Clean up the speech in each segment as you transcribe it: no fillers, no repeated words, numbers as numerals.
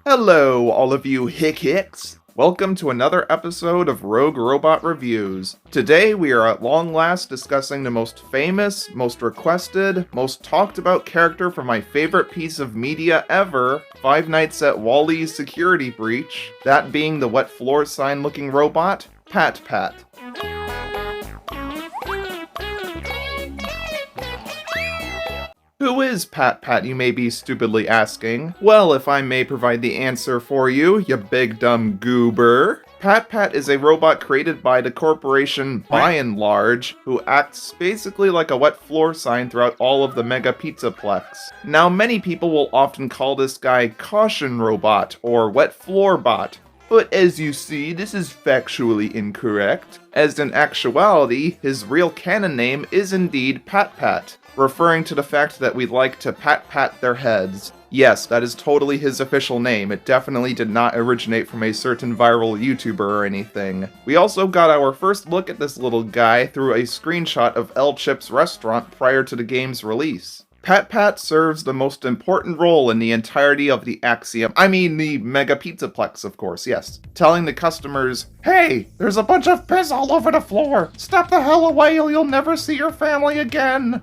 Hello, all of you hicks. Welcome to another episode of Rogue Robot Reviews. Today we are at long last discussing the most famous, most requested, most talked about character from my favorite piece of media ever, Five Nights at Wally's Security Breach, that being the wet floor sign looking robot, Pat Pat. Who is Pat Pat, you may be stupidly asking? Well, if I may provide the answer for you, you big dumb goober. Pat Pat is a robot created by the corporation By and Large, who acts basically like a wet floor sign throughout all of the Mega Pizzaplex. Now, many people will often call this guy Caution Robot, or Wet Floor Bot. But as you see, this is factually incorrect, as in actuality, his real canon name is indeed Pat Pat, referring to the fact that we like to pat their heads. Yes, that is totally his official name. It definitely did not originate from a certain viral YouTuber or anything. We also got our first look at this little guy through a screenshot of El Chip's restaurant prior to the game's release. Pat Pat serves the most important role in the entirety of the the Mega Pizzaplex, of course, yes. Telling the customers, "Hey, there's a bunch of piss all over the floor! Step the hell away or you'll never see your family again!"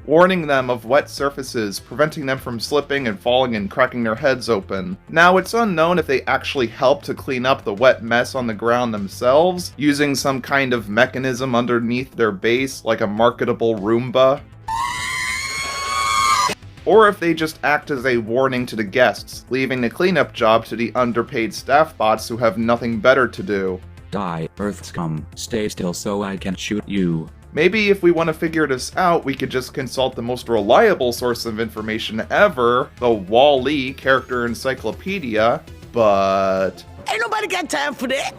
Warning them of wet surfaces, preventing them from slipping and falling and cracking their heads open. Now, it's unknown if they actually help to clean up the wet mess on the ground themselves, using some kind of mechanism underneath their base, like a marketable Roomba, or if they just act as a warning to the guests, leaving the cleanup job to the underpaid staff bots who have nothing better to do. Die, Earth scum. Stay still so I can shoot you. Maybe if we want to figure this out, we could just consult the most reliable source of information ever, the Wall-E Character Encyclopedia, but ain't nobody got time for that!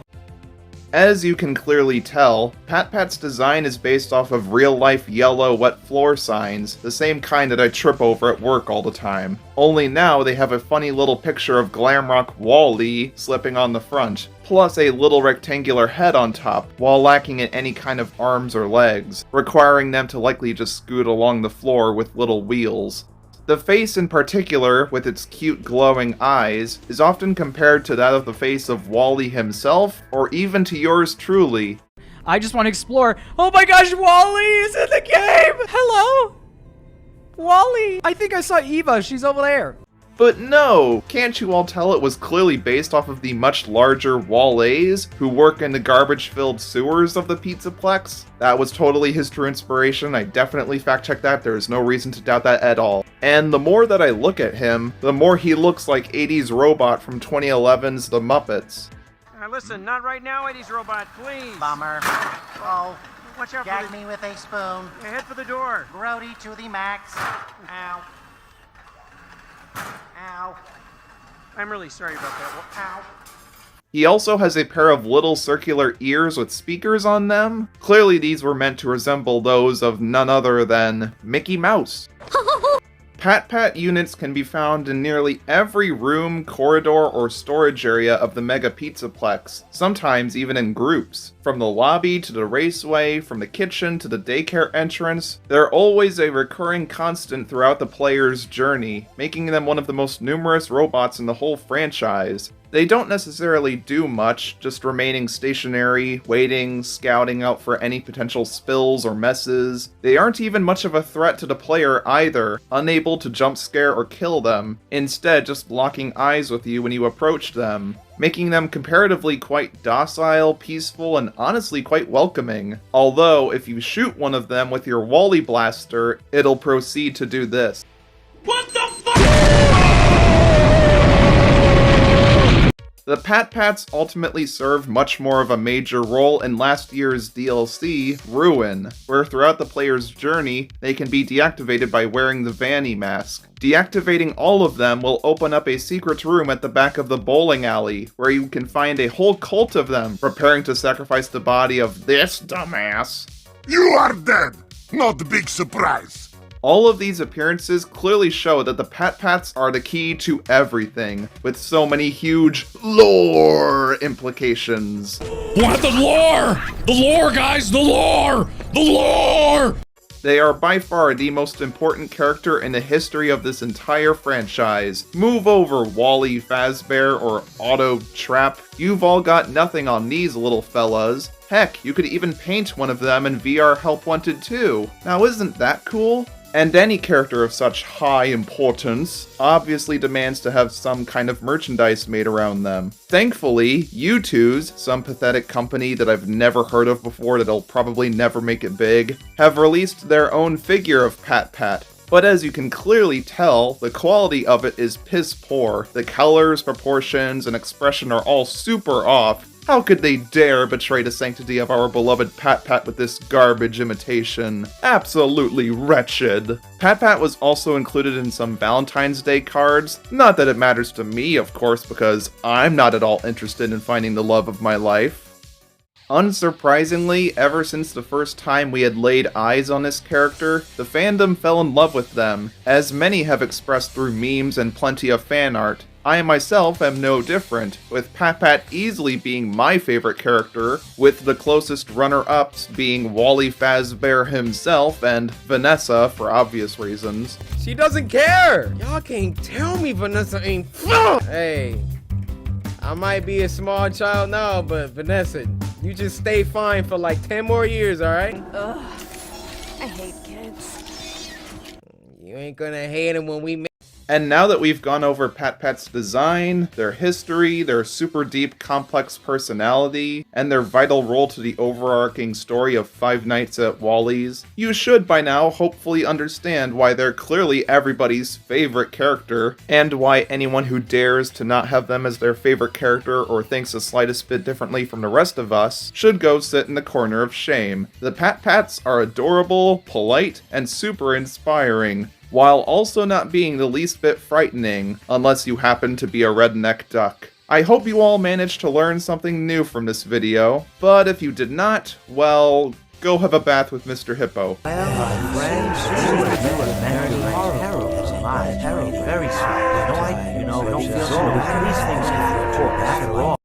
As you can clearly tell, Pat Pat's design is based off of real-life yellow wet floor signs, the same kind that I trip over at work all the time. Only now they have a funny little picture of Glamrock Wall-E slipping on the front, plus a little rectangular head on top, while lacking in any kind of arms or legs, requiring them to likely just scoot along the floor with little wheels. The face in particular, with its cute glowing eyes, is often compared to that of the face of Wall-E himself, or even to yours truly. I just want to explore. Oh my gosh, Wall-E is in the game! Hello? Wall-E! I think I saw Eva, she's over there. But no! Can't you all tell it was clearly based off of the much larger Wall-A's, who work in the garbage-filled sewers of the Pizzaplex? That was totally his true inspiration. I definitely fact-checked that. There is no reason to doubt that at all. And the more that I look at him, the more he looks like 80s Robot from 2011's The Muppets. Listen, not right now, 80s Robot, please. Bummer. Oh, Watch out gag for the... me with a spoon. Yeah, head for the door. Grody to the max. Ow. Ow. I'm really sorry about that. Ow. He also has a pair of little circular ears with speakers on them. Clearly these were meant to resemble those of none other than Mickey Mouse. Pat Pat units can be found in nearly every room, corridor, or storage area of the Mega Pizzaplex, sometimes even in groups. From the lobby to the raceway, from the kitchen to the daycare entrance, they're always a recurring constant throughout the player's journey, making them one of the most numerous robots in the whole franchise. They don't necessarily do much, just remaining stationary, waiting, scouting out for any potential spills or messes. They aren't even much of a threat to the player either, unable to jump scare or kill them, instead just locking eyes with you when you approach them, making them comparatively quite docile, peaceful, and honestly quite welcoming. Although, if you shoot one of them with your Wall-E blaster, it'll proceed to do this. What the fuck? The Pat Pats ultimately serve much more of a major role in last year's DLC, Ruin, where throughout the player's journey, they can be deactivated by wearing the Vanny mask. Deactivating all of them will open up a secret room at the back of the bowling alley, where you can find a whole cult of them preparing to sacrifice the body of this dumbass. You are dead! Not a big surprise. All of these appearances clearly show that the Pat Pats are the key to everything, with so many huge lore implications. What the lore? The lore, guys! The lore! The lore! They are by far the most important character in the history of this entire franchise. Move over, Wally, Fazbear, or Auto Trap. You've all got nothing on these little fellas. Heck, you could even paint one of them in VR Help Wanted 2. Now isn't that cool? And any character of such high importance obviously demands to have some kind of merchandise made around them. Thankfully, U2's, some pathetic company that I've never heard of before that'll probably never make it big, have released their own figure of Pat Pat. But as you can clearly tell, the quality of it is piss poor. The colors, proportions, and expression are all super off. How could they dare betray the sanctity of our beloved Pat Pat with this garbage imitation? Absolutely wretched. Pat Pat was also included in some Valentine's Day cards. Not that it matters to me, of course, because I'm not at all interested in finding the love of my life. Unsurprisingly, ever since the first time we had laid eyes on this character, the fandom fell in love with them, as many have expressed through memes and plenty of fan art. I myself am no different, with Pat Pat easily being my favorite character, with the closest runner-ups being Wally Fazbear himself and Vanessa for obvious reasons. She doesn't care! Y'all can't tell me Vanessa ain't Hey, I might be a small child now, but Vanessa, you just stay fine for like 10 more years, alright? Ugh, I hate kids. You ain't gonna hate them when we And now that we've gone over Pat Pat's design, their history, their super deep complex personality, and their vital role to the overarching story of Five Nights at Wally's, you should by now hopefully understand why they're clearly everybody's favorite character, and why anyone who dares to not have them as their favorite character or thinks the slightest bit differently from the rest of us should go sit in the corner of shame. The Pat Pats are adorable, polite, and super inspiring, while also not being the least bit frightening, unless you happen to be a redneck duck. I hope you all managed to learn something new from this video, but if you did not, well, go have a bath with Mr. Hippo. Very sweet. You know, I don't feel so. These things can be back at all.